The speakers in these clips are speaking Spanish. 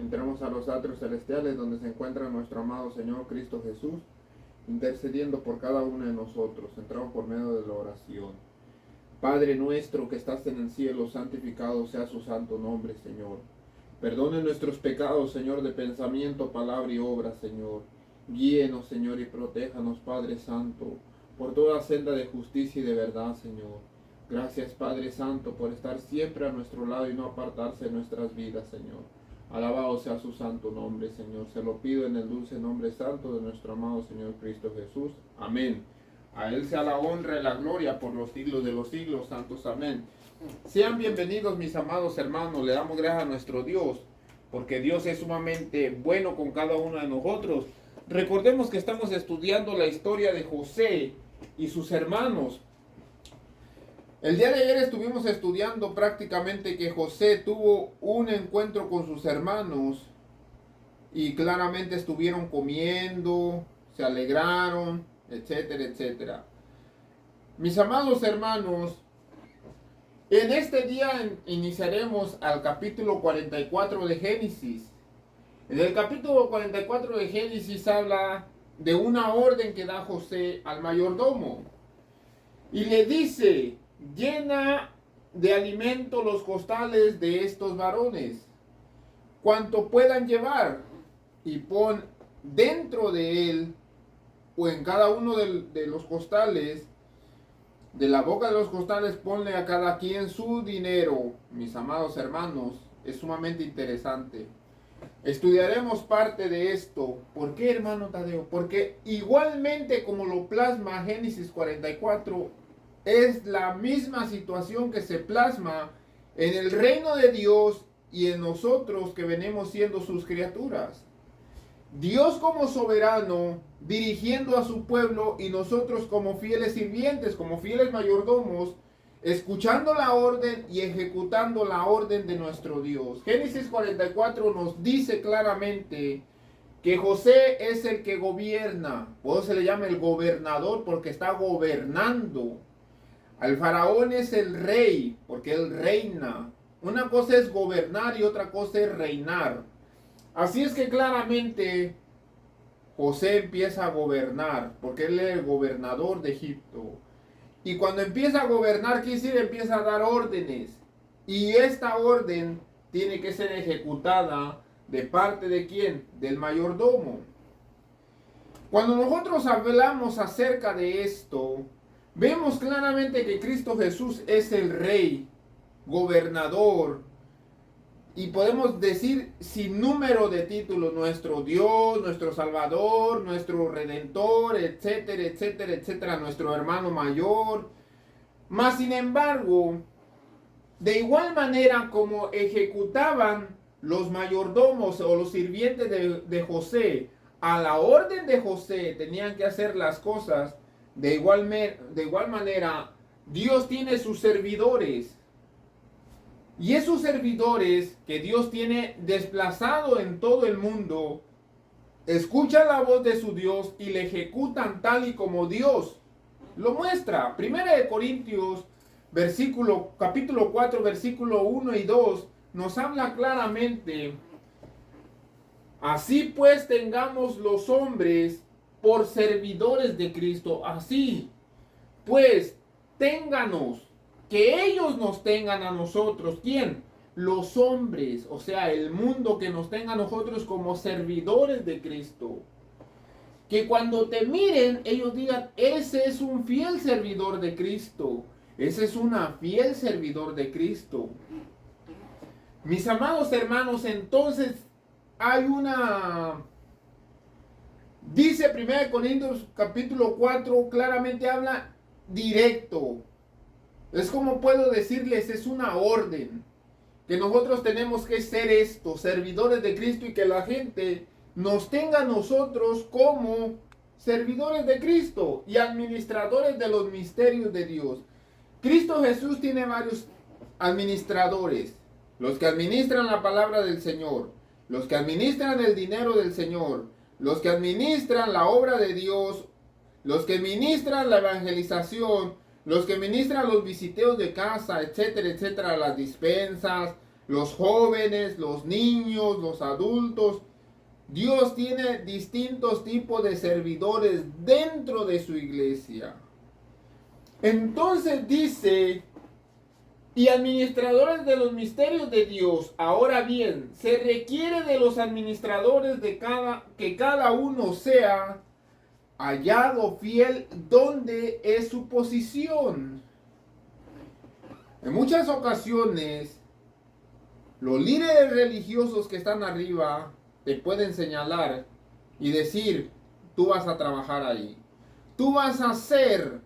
Entramos a los atrios celestiales donde se encuentra nuestro amado Señor Cristo Jesús, intercediendo por cada uno de nosotros. Entramos por medio de la oración. Padre nuestro que estás en el cielo, santificado sea su santo nombre, Señor. Perdone nuestros pecados, Señor, de pensamiento, palabra y obra, Señor. Guíenos, Señor, y protéjanos, Padre Santo, por toda senda de justicia y de verdad, Señor. Gracias, Padre Santo, por estar siempre a nuestro lado y no apartarse de nuestras vidas, Señor. Alabado sea su santo nombre, Señor. Se lo pido en el dulce nombre santo de nuestro amado Señor Cristo Jesús. Amén. A Él sea la honra y la gloria por los siglos de los siglos, santos. Amén. Sean bienvenidos, mis amados hermanos. Le damos gracias a nuestro Dios, porque Dios es sumamente bueno con cada uno de nosotros. Recordemos que estamos estudiando la historia de José y sus hermanos. El día de ayer estuvimos estudiando prácticamente que José tuvo un encuentro con sus hermanos y claramente estuvieron comiendo, se alegraron, etcétera, etcétera. Mis amados hermanos, en este día iniciaremos al capítulo 44 de Génesis. En el capítulo 44 de Génesis habla de una orden que da José al mayordomo y le dice: llena de alimento los costales de estos varones, cuanto puedan llevar, y pon dentro de él, o en cada uno de los costales, de la boca de los costales, ponle a cada quien su dinero. Mis amados hermanos, es sumamente interesante. Estudiaremos parte de esto. ¿Por qué, hermano Tadeo? Porque igualmente como lo plasma Génesis 44, es la misma situación que se plasma en el reino de Dios y en nosotros que venimos siendo sus criaturas. Dios como soberano dirigiendo a su pueblo y nosotros como fieles sirvientes, como fieles mayordomos, escuchando la orden y ejecutando la orden de nuestro Dios. Génesis 44 nos dice claramente que José es el que gobierna. Por eso se le llama el gobernador, porque está gobernando. Al faraón es el rey, porque él reina. Una cosa es gobernar y otra cosa es reinar. Así es que claramente José empieza a gobernar, porque él es el gobernador de Egipto. Y cuando empieza a gobernar, quiere decir, empieza a dar órdenes. Y esta orden tiene que ser ejecutada de parte de ¿quién? Del mayordomo. Cuando nosotros hablamos acerca de esto, vemos claramente que Cristo Jesús es el rey, gobernador, y podemos decir sin número de títulos: nuestro Dios, nuestro Salvador, nuestro Redentor, etcétera, etcétera, etcétera, nuestro hermano mayor. Mas sin embargo, de igual manera como ejecutaban los mayordomos o los sirvientes de José, a la orden de José tenían que hacer las cosas. De igual manera, Dios tiene sus servidores. Y esos servidores que Dios tiene desplazado en todo el mundo, escuchan la voz de su Dios y le ejecutan tal y como Dios lo muestra. Primera de Corintios, capítulo 4, versículo 1 y 2, nos habla claramente: así pues tengamos los hombres por servidores de Cristo. Así pues, ténganos, que ellos nos tengan a nosotros. ¿Quién? Los hombres, o sea, el mundo, que nos tenga a nosotros como servidores de Cristo. Que cuando te miren, ellos digan: ese es un fiel servidor de Cristo. Ese es una fiel servidor de Cristo. Mis amados hermanos, entonces hay una... Dice 1 Corintios capítulo 4, claramente habla directo. Es como puedo decirles, es una orden. Que nosotros tenemos que ser estos, servidores de Cristo, y que la gente nos tenga a nosotros como servidores de Cristo y administradores de los misterios de Dios. Cristo Jesús tiene varios administradores. Los que administran la palabra del Señor, los que administran el dinero del Señor, los que administran la obra de Dios, los que ministran la evangelización, los que ministran los visiteos de casa, etcétera, etcétera, las dispensas, los jóvenes, los niños, los adultos. Dios tiene distintos tipos de servidores dentro de su iglesia. Entonces dice, y administradores de los misterios de Dios. Ahora bien, se requiere de los administradores que cada uno sea hallado fiel donde es su posición. En muchas ocasiones, los líderes religiosos que están arriba te pueden señalar y decir, tú vas a trabajar ahí, tú vas a ser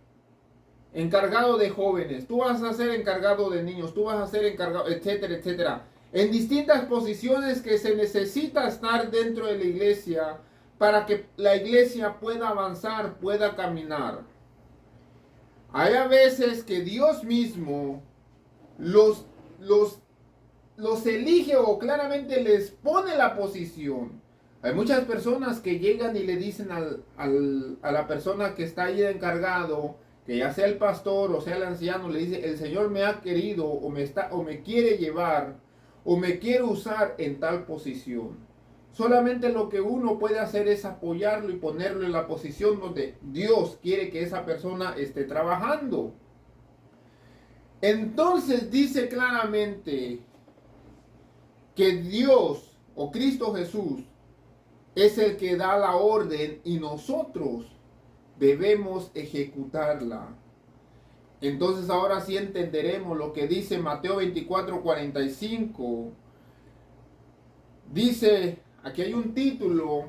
encargado de jóvenes, tú vas a ser encargado de niños, tú vas a ser encargado, etcétera, etcétera. En distintas posiciones que se necesita estar dentro de la iglesia para que la iglesia pueda avanzar, pueda caminar. Hay a veces que Dios mismo los elige o claramente les pone la posición. Hay muchas personas que llegan y le dicen a la persona que está ahí de encargado, que ya sea el pastor o sea el anciano, le dice, el Señor me ha querido o me quiere llevar o me quiere usar en tal posición. Solamente lo que uno puede hacer es apoyarlo y ponerlo en la posición donde Dios quiere que esa persona esté trabajando. Entonces dice claramente que Dios o Cristo Jesús es el que da la orden y nosotros debemos ejecutarla. Entonces ahora sí entenderemos lo que dice Mateo 24:45. Dice, aquí hay un título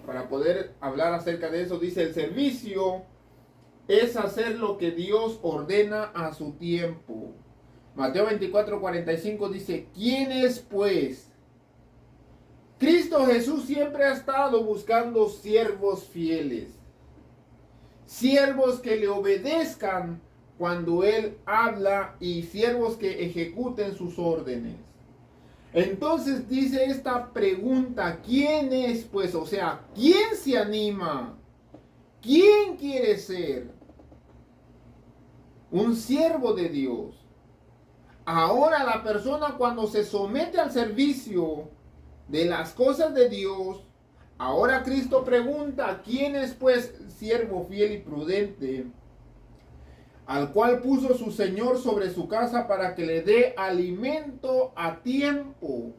para poder hablar acerca de eso. Dice, el servicio es hacer lo que Dios ordena a su tiempo. Mateo 24:45 dice, ¿quién es pues? Cristo Jesús siempre ha estado buscando siervos fieles. Siervos que le obedezcan cuando Él habla y siervos que ejecuten sus órdenes. Entonces dice esta pregunta, ¿quién es pues? O sea, ¿quién se anima? ¿Quién quiere ser un siervo de Dios? Ahora la persona cuando se somete al servicio de las cosas de Dios, ahora Cristo pregunta, ¿quién es pues siervo fiel y prudente, al cual puso su Señor sobre su casa para que le dé alimento a tiempo?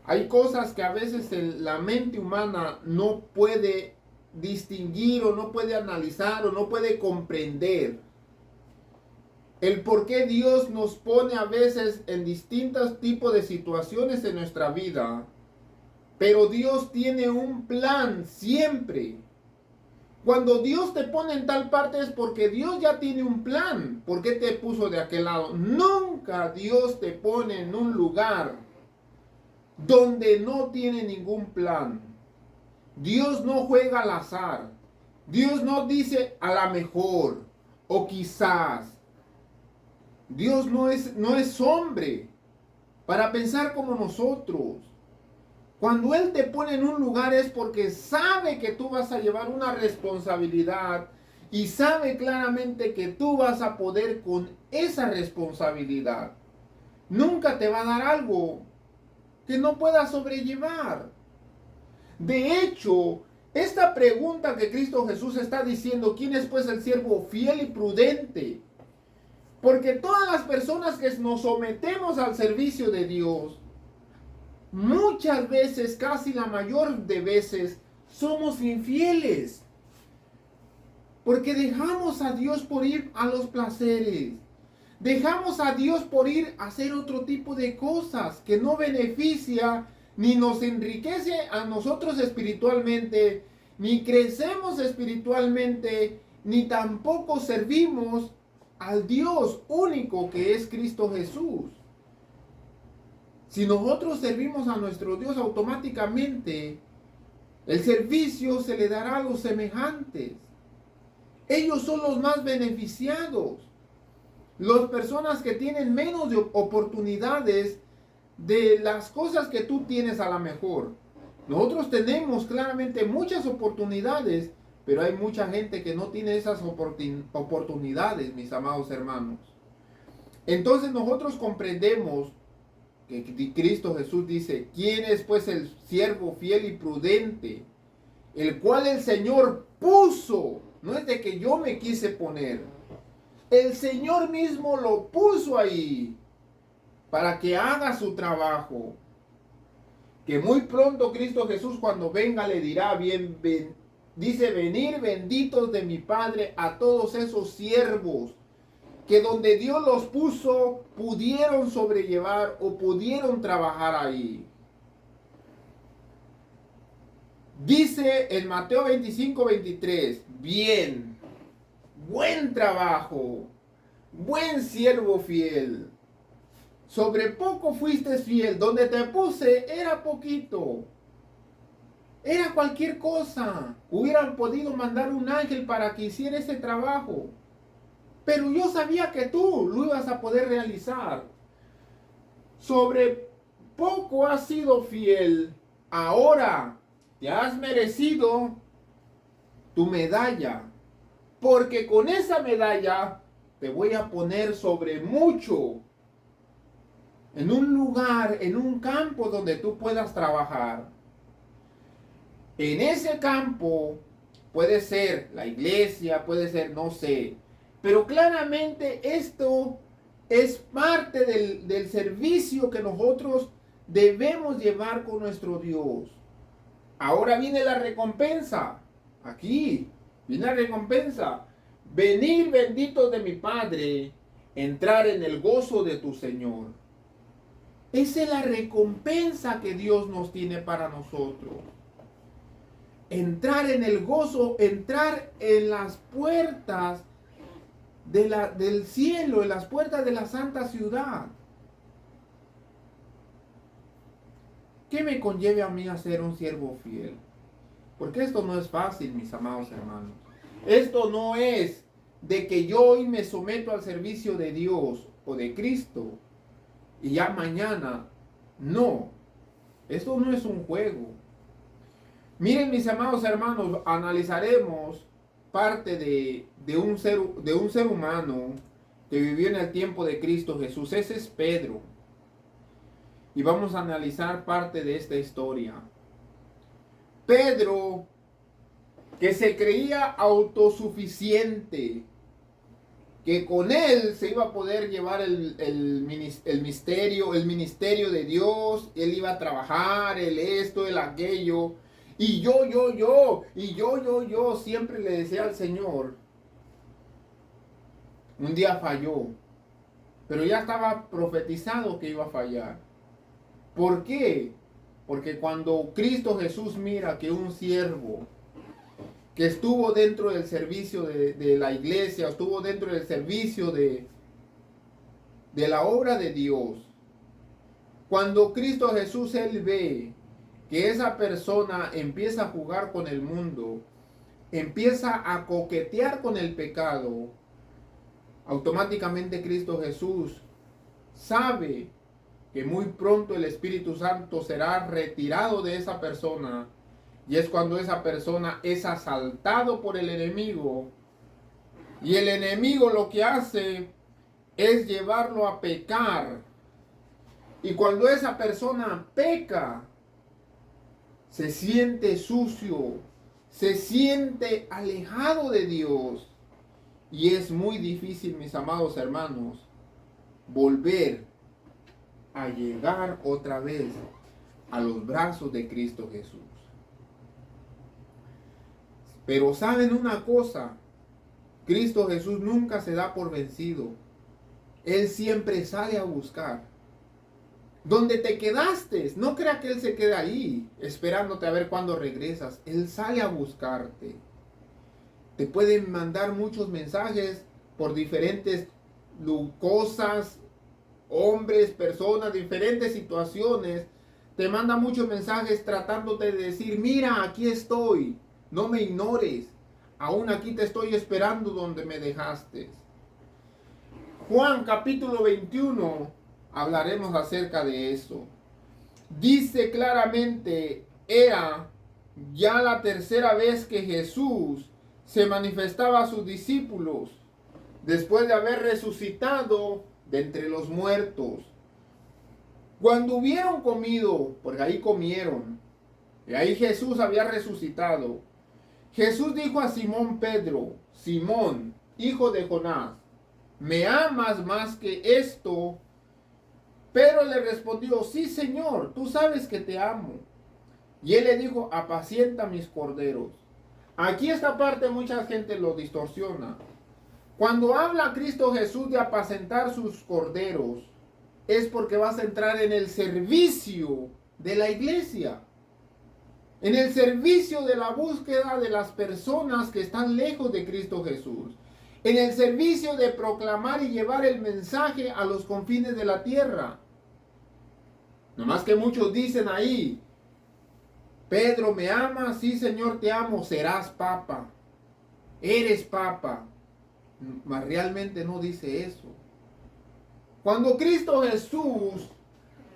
Hay cosas que a veces la mente humana no puede distinguir o no puede analizar o no puede comprender. El por qué Dios nos pone a veces en distintos tipos de situaciones en nuestra vida. Pero Dios tiene un plan siempre. Cuando Dios te pone en tal parte es porque Dios ya tiene un plan. ¿Por qué te puso de aquel lado? Nunca Dios te pone en un lugar donde no tiene ningún plan. Dios no juega al azar. Dios no dice a la mejor o quizás. Dios no es hombre para pensar como nosotros. Cuando Él te pone en un lugar es porque sabe que tú vas a llevar una responsabilidad y sabe claramente que tú vas a poder con esa responsabilidad. Nunca te va a dar algo que no puedas sobrellevar. De hecho, esta pregunta que Cristo Jesús está diciendo, ¿quién es pues el siervo fiel y prudente? Porque todas las personas que nos sometemos al servicio de Dios, muchas veces, casi la mayor de veces, somos infieles. Porque dejamos a Dios por ir a los placeres. Dejamos a Dios por ir a hacer otro tipo de cosas que no beneficia ni nos enriquece a nosotros espiritualmente, ni crecemos espiritualmente, ni tampoco servimos al Dios único que es Cristo Jesús. Si nosotros servimos a nuestro Dios, automáticamente el servicio se le dará a los semejantes. Ellos son los más beneficiados. Las personas que tienen menos de oportunidades de las cosas que tú tienes a la mejor. Nosotros tenemos claramente muchas oportunidades, pero hay mucha gente que no tiene esas oportunidades, mis amados hermanos. Entonces nosotros comprendemos que Cristo Jesús dice, ¿quién es pues el siervo fiel y prudente, el cual el Señor puso? No es de que yo me quise poner. El Señor mismo lo puso ahí para que haga su trabajo. Que muy pronto Cristo Jesús cuando venga le dirá, dice, venir benditos de mi Padre a todos esos siervos que donde Dios los puso pudieron sobrellevar o pudieron trabajar ahí. Dice en Mateo 25:23, bien, buen trabajo, buen siervo fiel. Sobre poco fuiste fiel, donde te puse era poquito. Era cualquier cosa. Hubieran podido mandar un ángel para que hiciera ese trabajo. Pero yo sabía que tú lo ibas a poder realizar. Sobre poco has sido fiel. Ahora te has merecido tu medalla. Porque con esa medalla te voy a poner sobre mucho. En un lugar, en un campo donde tú puedas trabajar. En ese campo puede ser la iglesia, puede ser, no sé. Pero claramente esto es parte del servicio que nosotros debemos llevar con nuestro Dios. Ahora viene la recompensa. Aquí viene la recompensa. Venir benditos de mi Padre, entrar en el gozo de tu Señor. Esa es la recompensa que Dios nos tiene para nosotros. Entrar en el gozo, entrar en las puertas del cielo, en las puertas de la santa ciudad. ¿Qué me conlleve a mí a ser un siervo fiel? Porque esto no es fácil, mis amados hermanos. Esto no es de que yo hoy me someto al servicio de Dios o de Cristo y ya mañana. No, esto no es un juego. Miren, mis amados hermanos, analizaremos parte de un ser humano que vivió en el tiempo de Cristo Jesús. Ese es Pedro. Y vamos a analizar parte de esta historia. Pedro, que se creía autosuficiente, que con él se iba a poder llevar el ministerio de Dios, él iba a trabajar, él esto, él aquello, y yo, siempre le decía al Señor. Un día falló, pero ya estaba profetizado que iba a fallar. ¿Por qué? Porque cuando Cristo Jesús mira que un siervo que estuvo dentro del servicio de la iglesia, estuvo dentro del servicio de la obra de Dios, cuando Cristo Jesús él ve que esa persona empieza a jugar con el mundo, empieza a coquetear con el pecado, automáticamente Cristo Jesús sabe que muy pronto el Espíritu Santo será retirado de esa persona. Y es cuando esa persona es asaltado por el enemigo. Y el enemigo lo que hace es llevarlo a pecar. Y cuando esa persona peca, se siente sucio, se siente alejado de Dios. Y es muy difícil, mis amados hermanos, volver a llegar otra vez a los brazos de Cristo Jesús. Pero ¿saben una cosa? Cristo Jesús nunca se da por vencido. Él siempre sale a buscar. Donde te quedaste, no crea que Él se queda ahí, esperándote a ver cuándo regresas. Él sale a buscarte. Te pueden mandar muchos mensajes por diferentes cosas, hombres, personas, diferentes situaciones. Te manda muchos mensajes tratándote de decir, mira, aquí estoy. No me ignores. Aún aquí te estoy esperando donde me dejaste. Juan capítulo 21, hablaremos acerca de eso. Dice claramente, era ya la tercera vez que Jesús se manifestaba a sus discípulos después de haber resucitado de entre los muertos. Cuando hubieron comido, porque ahí comieron, y ahí Jesús había resucitado, Jesús dijo a Simón Pedro: Simón, hijo de Jonás, ¿me amas más que esto? Pedro le respondió: sí, Señor, tú sabes que te amo. Y él le dijo: apacienta mis corderos. Aquí esta parte mucha gente lo distorsiona. Cuando habla Cristo Jesús de apacentar sus corderos, es porque vas a entrar en el servicio de la iglesia, en el servicio de la búsqueda de las personas que están lejos de Cristo Jesús, en el servicio de proclamar y llevar el mensaje a los confines de la tierra. Nomás que muchos dicen ahí: Pedro, ¿me amas? Sí, Señor, te amo. Serás papa. Eres papa. Mas realmente no dice eso. Cuando Cristo Jesús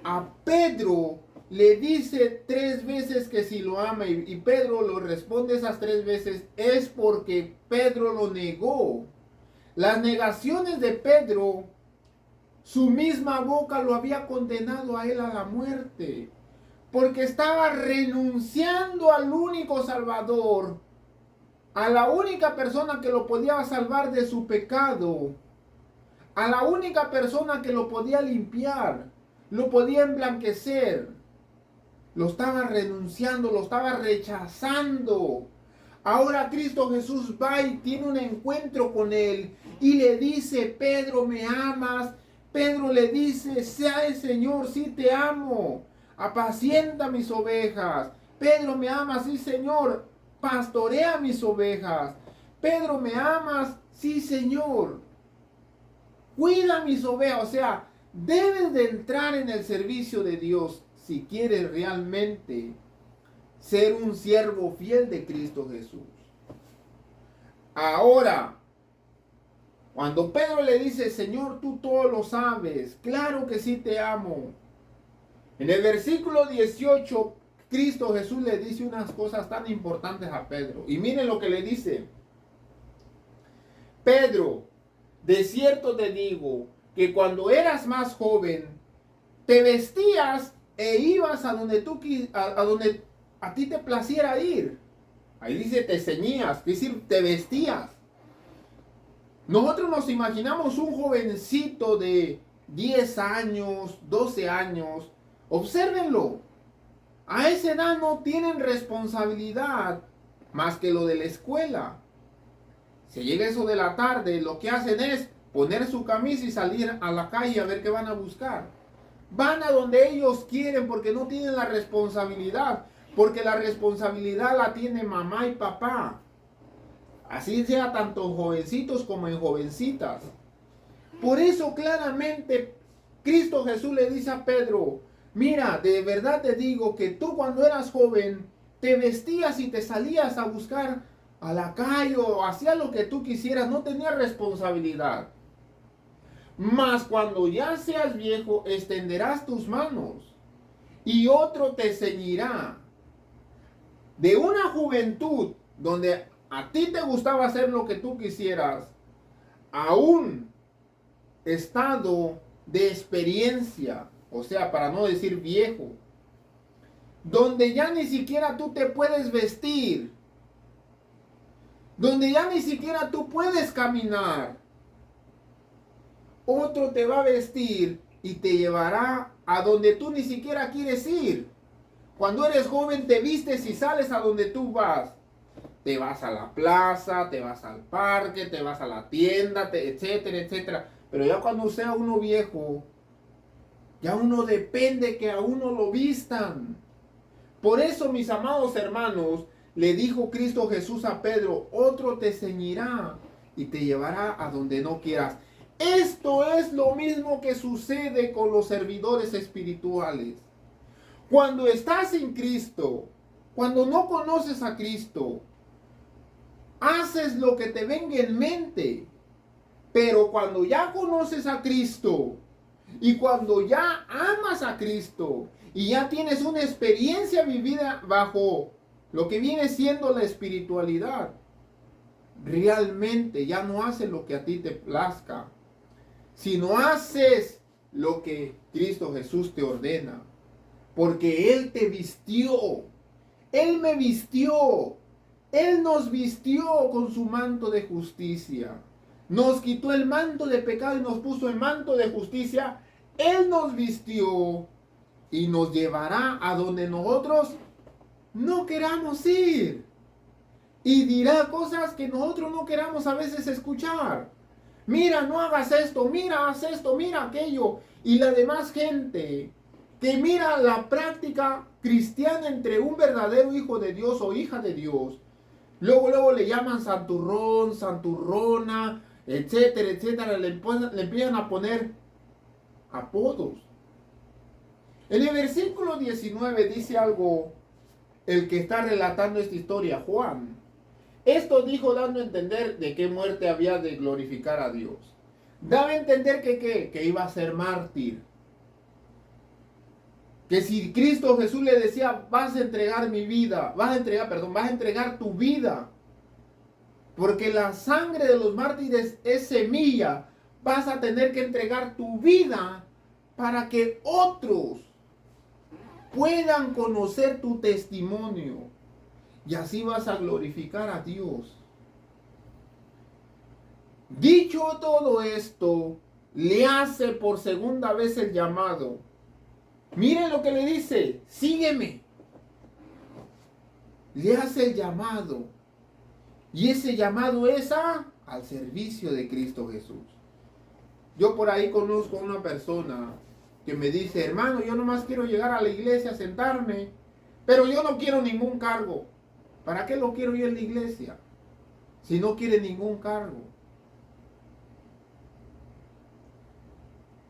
a Pedro le dice 3 veces que si lo ama, y Pedro lo responde esas 3 veces, es porque Pedro lo negó. Las negaciones de Pedro, su misma boca lo había condenado a él a la muerte, porque estaba renunciando al único Salvador, a la única persona que lo podía salvar de su pecado, a la única persona que lo podía limpiar, lo podía emblanquecer. Lo estaba renunciando, lo estaba rechazando. Ahora Cristo Jesús va y tiene un encuentro con él y le dice: Pedro, ¿me amas? Pedro le dice: sea el Señor, sí te amo. Apacienta mis ovejas. Pedro, ¿me amas? Sí, Señor. Pastorea mis ovejas. Pedro, ¿me amas? Sí, Señor. Cuida mis ovejas. O sea, debes de entrar en el servicio de Dios si quieres realmente ser un siervo fiel de Cristo Jesús. Ahora, cuando Pedro le dice: Señor, tú todo lo sabes, claro que sí te amo. En el versículo 18, Cristo Jesús le dice unas cosas tan importantes a Pedro. Y miren lo que le dice: Pedro, de cierto te digo que cuando eras más joven, te vestías e ibas a donde donde a ti te placiera ir. Ahí dice te ceñías, es decir, te vestías. Nosotros nos imaginamos un jovencito de 10 años, 12 años. Obsérvenlo. A esa edad no tienen responsabilidad más que lo de la escuela. Si llega eso de la tarde, lo que hacen es poner su camisa y salir a la calle a ver qué van a buscar. Van a donde ellos quieren porque no tienen la responsabilidad. Porque la responsabilidad la tiene mamá y papá. Así sea tanto en jovencitos como en jovencitas. Por eso claramente Cristo Jesús le dice a Pedro: mira, de verdad te digo que tú cuando eras joven te vestías y te salías a buscar a la calle o hacías lo que tú quisieras, no tenías responsabilidad. Mas cuando ya seas viejo, extenderás tus manos y otro te ceñirá. De una juventud donde a ti te gustaba hacer lo que tú quisieras, a un estado de experiencia, o sea, para no decir viejo, donde ya ni siquiera tú te puedes vestir, donde ya ni siquiera tú puedes caminar, otro te va a vestir y te llevará a donde tú ni siquiera quieres ir. Cuando eres joven te vistes y sales a donde tú vas. Te vas a la plaza, te vas al parque, te vas a la tienda, etcétera, etcétera. Pero ya cuando sea uno viejo, ya uno depende que a uno lo vistan. Por eso, mis amados hermanos, le dijo Cristo Jesús a Pedro: otro te ceñirá y te llevará a donde no quieras. Esto es lo mismo que sucede con los servidores espirituales. Cuando estás en Cristo, cuando no conoces a Cristo, haces lo que te venga en mente. Pero cuando ya conoces a Cristo y cuando ya amas a Cristo y ya tienes una experiencia vivida bajo lo que viene siendo la espiritualidad, realmente ya no haces lo que a ti te plazca, sino haces lo que Cristo Jesús te ordena. Porque Él te vistió. Él me vistió. Él nos vistió con su manto de justicia. Nos quitó el manto de pecado y nos puso el manto de justicia. Él nos vistió y nos llevará a donde nosotros no queramos ir. Y dirá cosas que nosotros no queramos a veces escuchar. Mira, no hagas esto, mira, haz esto, mira aquello. Y la demás gente que mira la práctica cristiana entre un verdadero hijo de Dios o hija de Dios, luego le llaman santurrón, santurrona, etcétera, etcétera. Le empiezan a poner apodos. En el versículo 19 dice algo el que está relatando esta historia, Juan. Esto dijo dando a entender de qué muerte había de glorificar a Dios. Daba a entender que iba a ser mártir. Que si Cristo Jesús le decía, vas a entregar mi vida, vas a entregar tu vida. Porque la sangre de los mártires es semilla. Vas a tener que entregar tu vida para que otros puedan conocer tu testimonio. Y así vas a glorificar a Dios. Dicho todo esto, le hace por segunda vez el llamado. Miren lo que le dice, sígueme. Le hace el llamado. Y ese llamado es al servicio de Cristo Jesús. Yo por ahí conozco a una persona que me dice, hermano, yo nomás quiero llegar a la iglesia, sentarme, pero yo no quiero ningún cargo. ¿Para qué lo quiero yo en la iglesia? Si no quiere ningún cargo.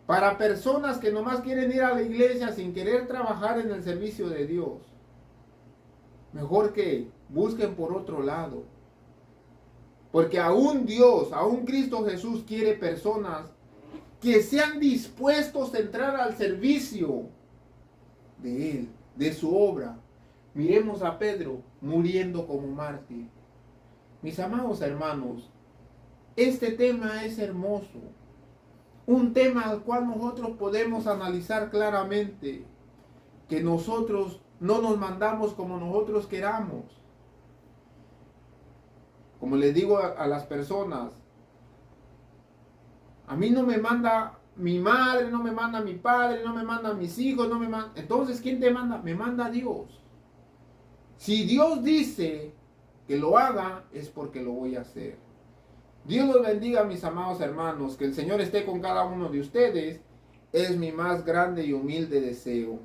Para personas que nomás quieren ir a la iglesia sin querer trabajar en el servicio de Dios, mejor que busquen por otro lado. Porque aún Dios, aún Cristo Jesús quiere personas que sean dispuestos a entrar al servicio de Él, de su obra. Miremos a Pedro muriendo como mártir. Mis amados hermanos, este tema es hermoso. Un tema al cual nosotros podemos analizar claramente. Que nosotros no nos mandamos como nosotros queramos. Como les digo a las personas, a mí no me manda mi madre, no me manda mi padre, no me mandan mis hijos, no me manda. Entonces, ¿quién te manda? Me manda Dios. Si Dios dice que lo haga, es porque lo voy a hacer. Dios los bendiga, mis amados hermanos. Que el Señor esté con cada uno de ustedes. Es mi más grande y humilde deseo.